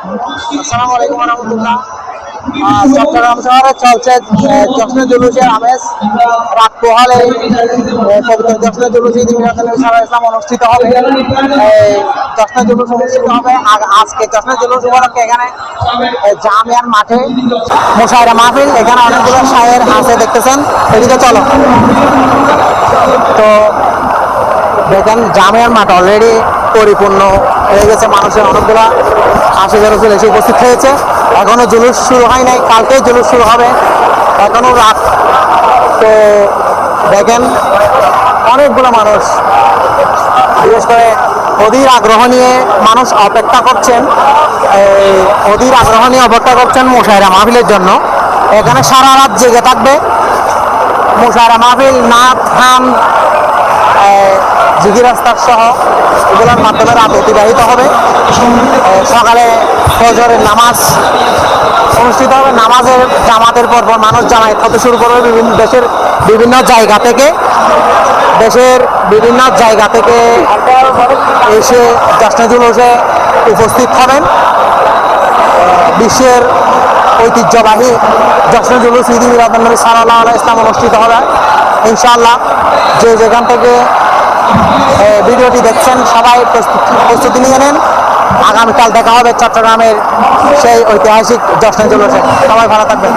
আসসালামু আলাইকুম রহমতুল্লাহ। চট্টগ্রাম শহরে চলছে জশ্নে জুলুসের আমেজ। রাত পোহালে পবিত্র জশ্নে জুলুস ঈদ মিলাদুন নবী সাল্লাল্লাহু আলাইহি ওয়াসাল্লাম অনুষ্ঠিত হবে। এই জশ্নে জুলুস অনুষ্ঠিত হবে আজকে জশ্নে জুলুস উপলক্ষে এখানে জামিয়ার মাঠে মুশায়রা মাহফিল। এখানে অনেকগুলো শায়ের আছে দেখতেছেন, এদিকে চলো। তো দেখেন জামিয়ার মাঠ অলরেডি পরিপূর্ণ হয়ে গেছে, মানুষের অনেকগুলো আশেপাশে রসুল এসে উপস্থিত হয়েছে। এখনো জুলুস শুরু হয় নাই, কালকে জুলুস শুরু হবে, এখনো রাত। তো দেখেন অনেকগুলো মানুষ, বিশেষ করে অধীর আগ্রহ নিয়ে মানুষ অপেক্ষা করছেন, অধীর আগ্রহ নিয়ে অপেক্ষা করছেন মুশায়রা মাহফিলের জন্য। এখানে সারা রাত জেগে থাকবে মুশায়রা মাহফিল, নাচ গান, জিগি রাস্তার সহ এগুলোর মাধ্যমে রাত অতিবাহিত হবে। সকালে ফজরের নামাজ অনুষ্ঠিত হবে, নামাজের জামাতের পর মানুষ জামায়াত হতে শুরু করবে। দেশের বিভিন্ন জায়গা থেকে এসে জশ্নে জুলুসে উপস্থিত হবেন। বিশ্বের ঐতিহ্যবাহী জশ্নে জুলুস ঈদ মিলাদুন নবী সাল্লাল্লাহু আলাইহি ওয়াসাল্লাম অনুষ্ঠিত হবে ইনশাআল্লাহ। যে যেখান থেকে ভিডিওটি দেখছেন সবাই প্রস্তুতি নিয়ে নেন। আগামীকাল দেখা হবে চট্টগ্রামের সেই ঐতিহাসিক জশ্নে জুলুসে। সবাই ভালো থাকবেন।